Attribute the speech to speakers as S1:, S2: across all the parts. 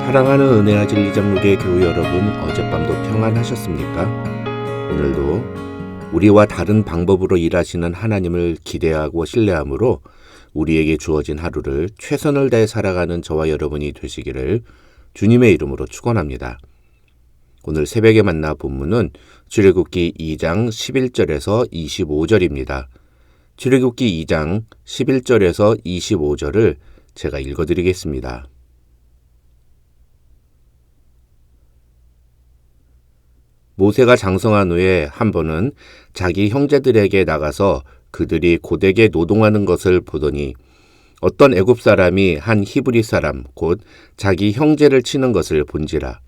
S1: 사랑하는 은혜와 진리 장로교회 교우 여러분, 어젯밤도 평안하셨습니까? 오늘도 우리와 다른 방법으로 일하시는 하나님을 기대하고 신뢰함으로 우리에게 주어진 하루를 최선을 다해 살아가는 저와 여러분이 되시기를 주님의 이름으로 축원합니다. 오늘 새벽에 만나 본문은 출애굽기 2장 11절에서 25절입니다. 출애굽기 2장 11절에서 25절을 제가 읽어드리겠습니다. 모세가 장성한 후에 한 번은 자기 형제들에게 나가서 그들이 고되게 노동하는 것을 보더니 어떤 애굽 사람이 한 히브리 사람 곧 자기 형제를 치는 것을 본지라.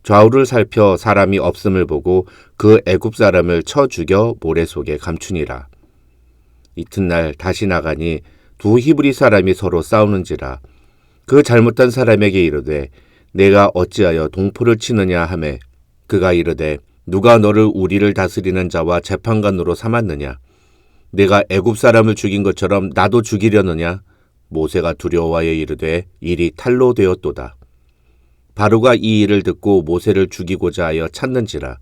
S1: 좌우를 살펴 사람이 없음을 보고 그 애굽 사람을 쳐 죽여 모래 속에 감추니라. 이튿날 다시 나가니 두 히브리 사람이 서로 싸우는지라. 그 잘못한 사람에게 이르되 내가 어찌하여 동포를 치느냐 하매 그가 이르되 누가 너를 우리를 다스리는 자와 재판관으로 삼았느냐? 내가 애굽 사람을 죽인 것처럼 나도 죽이려느냐? 모세가 두려워하여 이르되 일이 탈로 되었도다. 바로가 이 일을 듣고 모세를 죽이고자 하여 찾는지라.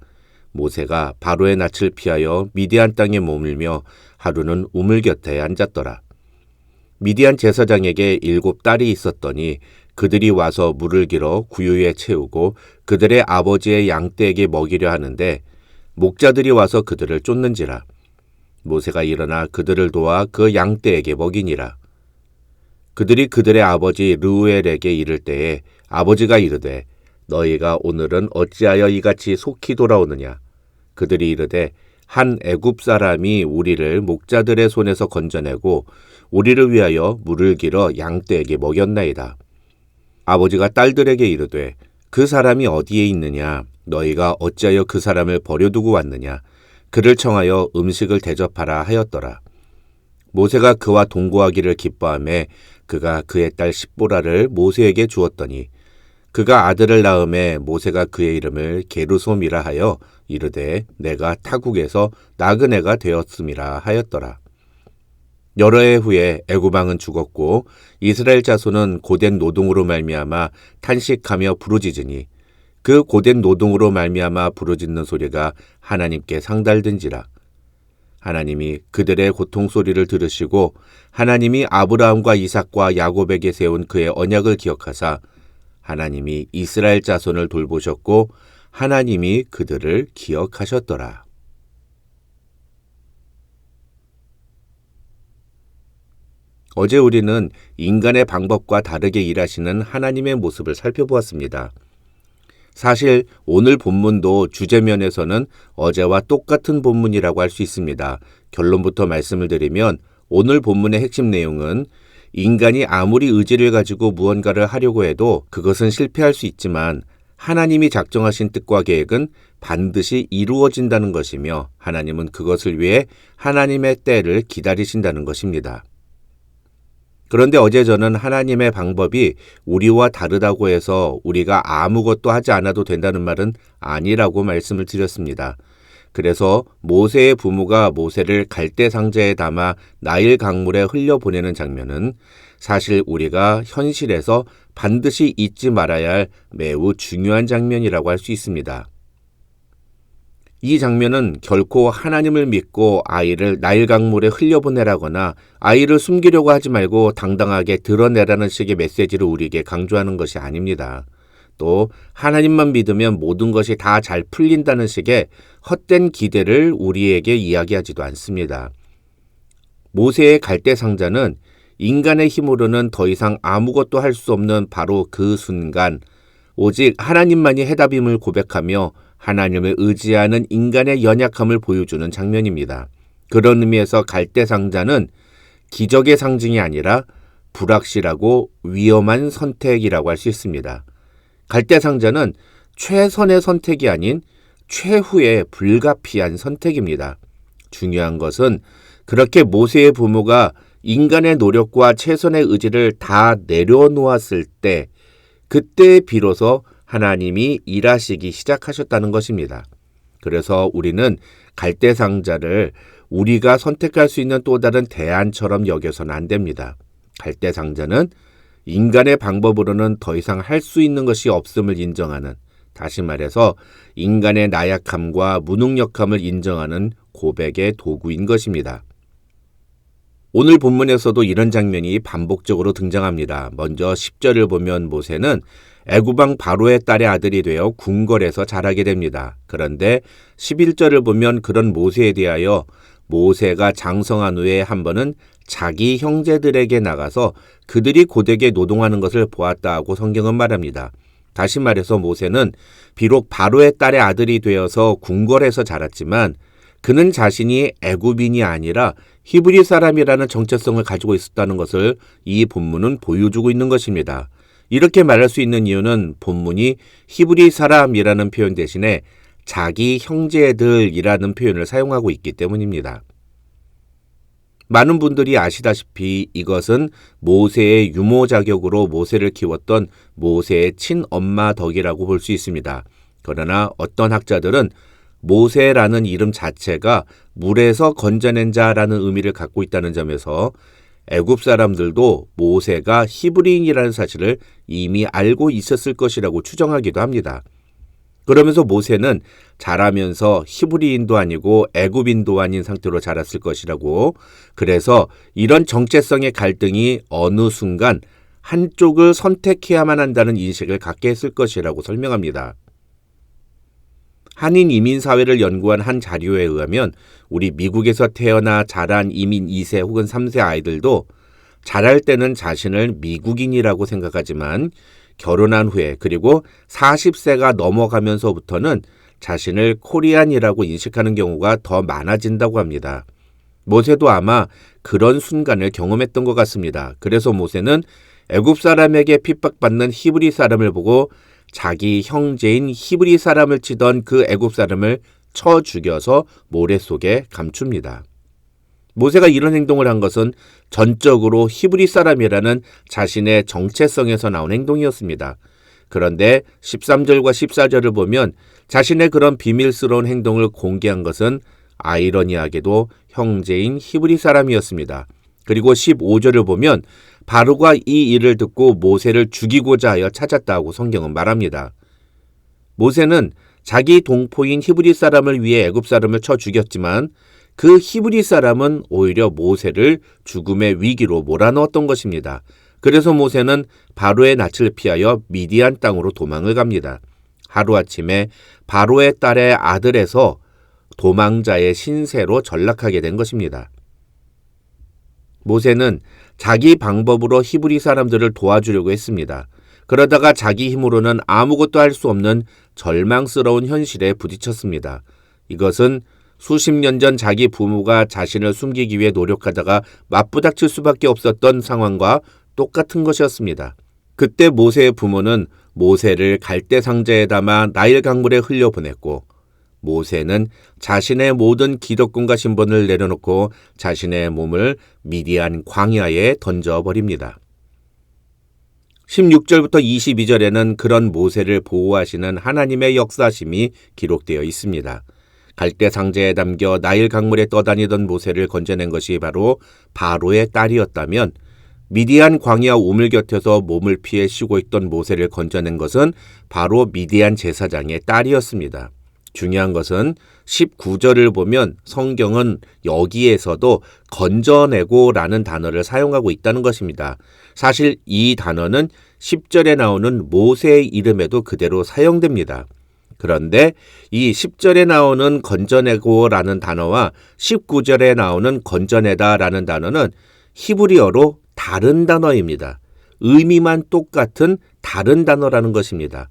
S1: 모세가 바로의 낯을 피하여 미디안 땅에 머물며 하루는 우물 곁에 앉았더라. 미디안 제사장에게 7 딸이 있었더니 그들이 와서 물을 길어 구유에 채우고 그들의 아버지의 양떼에게 먹이려 하는데 목자들이 와서 그들을 쫓는지라. 모세가 일어나 그들을 도와 그 양떼에게 먹이니라. 그들이 그들의 아버지 르우엘에게 이를 때에 아버지가 이르되 너희가 오늘은 어찌하여 이같이 속히 돌아오느냐? 그들이 이르되 한 애굽 사람이 우리를 목자들의 손에서 건져내고 우리를 위하여 물을 길어 양떼에게 먹였나이다. 아버지가 딸들에게 이르되 그 사람이 어디에 있느냐? 너희가 어찌하여 그 사람을 버려두고 왔느냐? 그를 청하여 음식을 대접하라 하였더라. 모세가 그와 동거하기를 기뻐하며 그가 그의 딸 십보라를 모세에게 주었더니 그가 아들을 낳음에 모세가 그의 이름을 게르솜이라 하여 이르되 내가 타국에서 나그네가 되었음이라 하였더라. 여러 해 후에 애굽 왕은 죽었고 이스라엘 자손은 고된 노동으로 말미암아 탄식하며 부르짖으니 그 고된 노동으로 말미암아 부르짖는 소리가 하나님께 상달든지라. 하나님이 그들의 고통 소리를 들으시고 하나님이 아브라함과 이삭과 야곱에게 세운 그의 언약을 기억하사 하나님이 이스라엘 자손을 돌보셨고 하나님이 그들을 기억하셨더라. 어제 우리는 인간의 방법과 다르게 일하시는 하나님의 모습을 살펴보았습니다. 사실 오늘 본문도 주제면에서는 어제와 똑같은 본문이라고 할 수 있습니다. 결론부터 말씀을 드리면 오늘 본문의 핵심 내용은 인간이 아무리 의지를 가지고 무언가를 하려고 해도 그것은 실패할 수 있지만 하나님이 작정하신 뜻과 계획은 반드시 이루어진다는 것이며 하나님은 그것을 위해 하나님의 때를 기다리신다는 것입니다. 그런데 어제 저는 하나님의 방법이 우리와 다르다고 해서 우리가 아무것도 하지 않아도 된다는 말은 아니라고 말씀을 드렸습니다. 그래서 모세의 부모가 모세를 갈대 상자에 담아 나일 강물에 흘려보내는 장면은 사실 우리가 현실에서 반드시 잊지 말아야 할 매우 중요한 장면이라고 할 수 있습니다. 이 장면은 결코 하나님을 믿고 아이를 나일 강물에 흘려보내라거나 아이를 숨기려고 하지 말고 당당하게 드러내라는 식의 메시지를 우리에게 강조하는 것이 아닙니다. 또 하나님만 믿으면 모든 것이 다 잘 풀린다는 식의 헛된 기대를 우리에게 이야기하지도 않습니다. 모세의 갈대 상자는 인간의 힘으로는 더 이상 아무것도 할 수 없는 바로 그 순간 오직 하나님만이 해답임을 고백하며 하나님을 의지하는 인간의 연약함을 보여주는 장면입니다. 그런 의미에서 갈대 상자는 기적의 상징이 아니라 불확실하고 위험한 선택이라고 할 수 있습니다. 갈대 상자는 최선의 선택이 아닌 최후의 불가피한 선택입니다. 중요한 것은 그렇게 모세의 부모가 인간의 노력과 최선의 의지를 다 내려놓았을 때 그때 비로소 하나님이 일하시기 시작하셨다는 것입니다. 그래서 우리는 갈대 상자를 우리가 선택할 수 있는 또 다른 대안처럼 여겨서는 안 됩니다. 갈대 상자는 인간의 방법으로는 더 이상 할 수 있는 것이 없음을 인정하는, 다시 말해서 인간의 나약함과 무능력함을 인정하는 고백의 도구인 것입니다. 오늘 본문에서도 이런 장면이 반복적으로 등장합니다. 먼저 10절을 보면 모세는 애굽왕 바로의 딸의 아들이 되어 궁궐에서 자라게 됩니다. 그런데 11절을 보면 그런 모세에 대하여 모세가 장성한 후에 한 번은 자기 형제들에게 나가서 그들이 고되게 노동하는 것을 보았다고 성경은 말합니다. 다시 말해서 모세는 비록 바로의 딸의 아들이 되어서 궁궐에서 자랐지만 그는 자신이 애굽인이 아니라 히브리 사람이라는 정체성을 가지고 있었다는 것을 이 본문은 보여주고 있는 것입니다. 이렇게 말할 수 있는 이유는 본문이 히브리 사람이라는 표현 대신에 자기 형제들이라는 표현을 사용하고 있기 때문입니다. 많은 분들이 아시다시피 이것은 모세의 유모 자격으로 모세를 키웠던 모세의 친엄마 덕이라고 볼 수 있습니다. 그러나 어떤 학자들은 모세라는 이름 자체가 물에서 건져낸 자라는 의미를 갖고 있다는 점에서 애굽 사람들도 모세가 히브리인이라는 사실을 이미 알고 있었을 것이라고 추정하기도 합니다. 그러면서 모세는 자라면서 히브리인도 아니고 애굽인도 아닌 상태로 자랐을 것이라고, 그래서 이런 정체성의 갈등이 어느 순간 한쪽을 선택해야만 한다는 인식을 갖게 했을 것이라고 설명합니다. 한인 이민 사회를 연구한 한 자료에 의하면 우리 미국에서 태어나 자란 이민 2세 혹은 3세 아이들도 자랄 때는 자신을 미국인이라고 생각하지만 결혼한 후에 그리고 40세가 넘어가면서부터는 자신을 코리안이라고 인식하는 경우가 더 많아진다고 합니다. 모세도 아마 그런 순간을 경험했던 것 같습니다. 그래서 모세는 애굽 사람에게 핍박받는 히브리 사람을 보고 자기 형제인 히브리 사람을 치던 그 애굽 사람을 쳐 죽여서 모래 속에 감춥니다. 모세가 이런 행동을 한 것은 전적으로 히브리 사람이라는 자신의 정체성에서 나온 행동이었습니다. 그런데 13절과 14절을 보면 자신의 그런 비밀스러운 행동을 공개한 것은 아이러니하게도 형제인 히브리 사람이었습니다. 그리고 15절을 보면 바로가 이 일을 듣고 모세를 죽이고자 하여 찾았다고 성경은 말합니다. 모세는 자기 동포인 히브리 사람을 위해 애굽 사람을 쳐 죽였지만 그 히브리 사람은 오히려 모세를 죽음의 위기로 몰아넣었던 것입니다. 그래서 모세는 바로의 낯을 피하여 미디안 땅으로 도망을 갑니다. 하루아침에 바로의 딸의 아들에서 도망자의 신세로 전락하게 된 것입니다. 모세는 자기 방법으로 히브리 사람들을 도와주려고 했습니다. 그러다가 자기 힘으로는 아무것도 할 수 없는 절망스러운 현실에 부딪혔습니다. 이것은 수십 년 전 자기 부모가 자신을 숨기기 위해 노력하다가 맞부닥칠 수밖에 없었던 상황과 똑같은 것이었습니다. 그때 모세의 부모는 모세를 갈대 상자에 담아 나일 강물에 흘려보냈고 모세는 자신의 모든 기득권과 신분을 내려놓고 자신의 몸을 미디안 광야에 던져버립니다. 16절부터 22절에는 그런 모세를 보호하시는 하나님의 역사심이 기록되어 있습니다. 갈대 상자에 담겨 나일 강물에 떠다니던 모세를 건져낸 것이 바로 바로의 딸이었다면 미디안 광야 우물 곁에서 몸을 피해 쉬고 있던 모세를 건져낸 것은 바로 미디안 제사장의 딸이었습니다. 중요한 것은 19절을 보면 성경은 여기에서도 건져내고 라는 단어를 사용하고 있다는 것입니다. 사실 이 단어는 10절에 나오는 모세의 이름에도 그대로 사용됩니다. 그런데 이 10절에 나오는 건져내고 라는 단어와 19절에 나오는 건져내다 라는 단어는 히브리어로 다른 단어입니다. 의미만 똑같은 다른 단어라는 것입니다.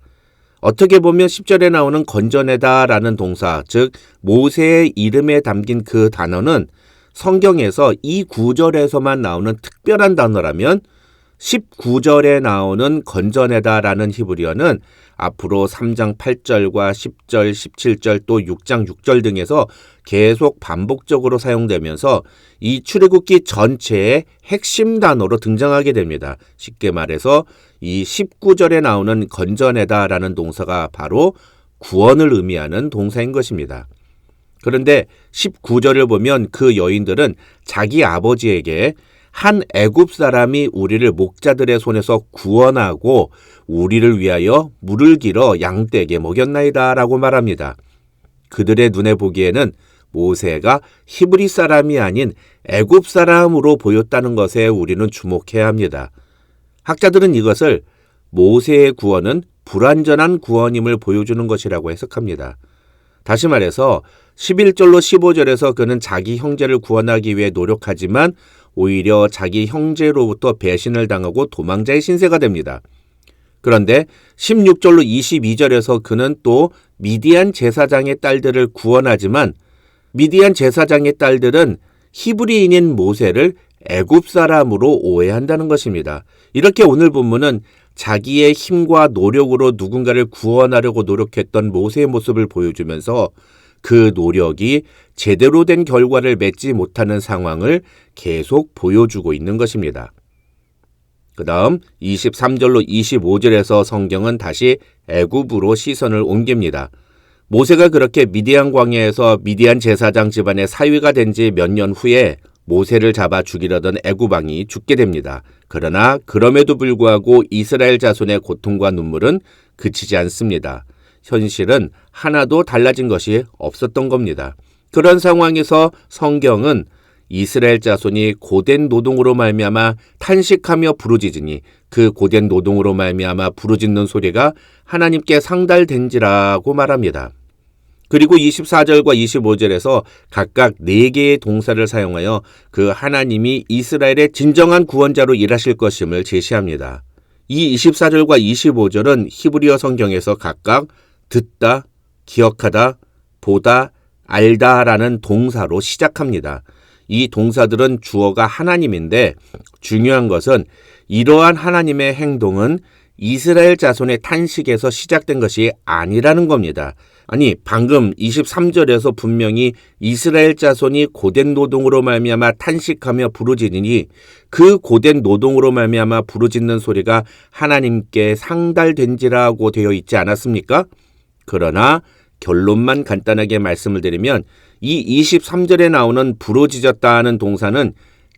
S1: 어떻게 보면 10절에 나오는 건져내다 라는 동사, 즉 모세의 이름에 담긴 그 단어는 성경에서 이 구절에서만 나오는 특별한 단어라면 19절에 나오는 건져내다 라는 히브리어는 앞으로 3장 8절과 10절, 17절 또 6장 6절 등에서 계속 반복적으로 사용되면서 이 출애굽기 전체의 핵심 단어로 등장하게 됩니다. 쉽게 말해서 이 19절에 나오는 건져내다 라는 동사가 바로 구원을 의미하는 동사인 것입니다. 그런데 19절을 보면 그 여인들은 자기 아버지에게 한 애굽 사람이 우리를 목자들의 손에서 구원하고 우리를 위하여 물을 길어 양떼에게 먹였나이다 라고 말합니다. 그들의 눈에 보기에는 모세가 히브리 사람이 아닌 애굽 사람으로 보였다는 것에 우리는 주목해야 합니다. 학자들은 이것을 모세의 구원은 불완전한 구원임을 보여주는 것이라고 해석합니다. 다시 말해서 11절로 15절에서 그는 자기 형제를 구원하기 위해 노력하지만 오히려 자기 형제로부터 배신을 당하고 도망자의 신세가 됩니다. 그런데 16절로 22절에서 그는 또 미디안 제사장의 딸들을 구원하지만 미디안 제사장의 딸들은 히브리인인 모세를 애굽 사람으로 오해한다는 것입니다. 이렇게 오늘 본문은 자기의 힘과 노력으로 누군가를 구원하려고 노력했던 모세의 모습을 보여주면서 그 노력이 제대로 된 결과를 맺지 못하는 상황을 계속 보여주고 있는 것입니다. 그 다음 23절로 25절에서 성경은 다시 애굽으로 시선을 옮깁니다. 모세가 그렇게 미디안 광야에서 미디안 제사장 집안의 사위가 된 지 몇 년 후에 모세를 잡아 죽이려던 애굽 왕이 죽게 됩니다. 그러나 그럼에도 불구하고 이스라엘 자손의 고통과 눈물은 그치지 않습니다. 현실은 하나도 달라진 것이 없었던 겁니다. 그런 상황에서 성경은 이스라엘 자손이 고된 노동으로 말미암아 탄식하며 부르짖으니 그 고된 노동으로 말미암아 부르짖는 소리가 하나님께 상달된지라고 말합니다. 그리고 24절과 25절에서 각각 4개의 동사를 사용하여 그 하나님이 이스라엘의 진정한 구원자로 일하실 것임을 제시합니다. 이 24절과 25절은 히브리어 성경에서 각각 듣다, 기억하다, 보다, 알다라는 동사로 시작합니다. 이 동사들은 주어가 하나님인데 중요한 것은 이러한 하나님의 행동은 이스라엘 자손의 탄식에서 시작된 것이 아니라는 겁니다. 아니, 방금 23절에서 분명히 이스라엘 자손이 고된 노동으로 말미암아 탄식하며 부르짖으니 그 고된 노동으로 말미암아 부르짖는 소리가 하나님께 상달된지라고 되어 있지 않았습니까? 그러나 결론만 간단하게 말씀을 드리면 이 23절에 나오는 부르짖었다 하는 동사는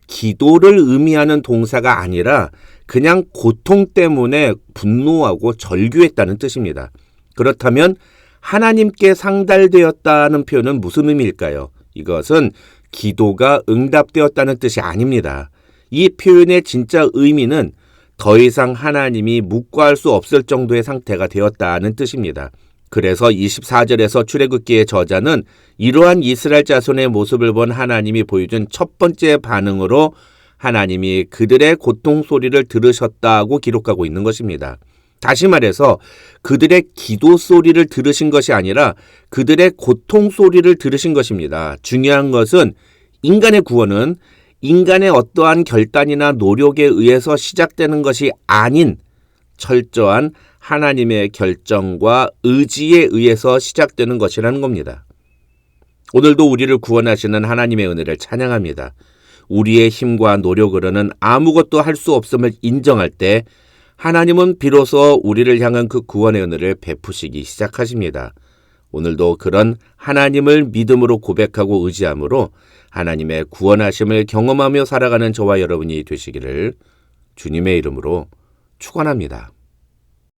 S1: 기도를 의미하는 동사가 아니라 그냥 고통 때문에 분노하고 절규했다는 뜻입니다. 그렇다면 하나님께 상달되었다는 표현은 무슨 의미일까요? 이것은 기도가 응답되었다는 뜻이 아닙니다. 이 표현의 진짜 의미는 더 이상 하나님이 묵과할 수 없을 정도의 상태가 되었다는 뜻입니다. 그래서 24절에서 출애굽기의 저자는 이러한 이스라엘 자손의 모습을 본 하나님이 보여준 첫 번째 반응으로 하나님이 그들의 고통 소리를 들으셨다고 기록하고 있는 것입니다. 다시 말해서 그들의 기도 소리를 들으신 것이 아니라 그들의 고통 소리를 들으신 것입니다. 중요한 것은 인간의 구원은 인간의 어떠한 결단이나 노력에 의해서 시작되는 것이 아닌 철저한 하나님의 결정과 의지에 의해서 시작되는 것이라는 겁니다. 오늘도 우리를 구원하시는 하나님의 은혜를 찬양합니다. 우리의 힘과 노력으로는 아무것도 할 수 없음을 인정할 때 하나님은 비로소 우리를 향한 그 구원의 은혜를 베푸시기 시작하십니다. 오늘도 그런 하나님을 믿음으로 고백하고 의지함으로 하나님의 구원하심을 경험하며 살아가는 저와 여러분이 되시기를 주님의 이름으로 축원합니다.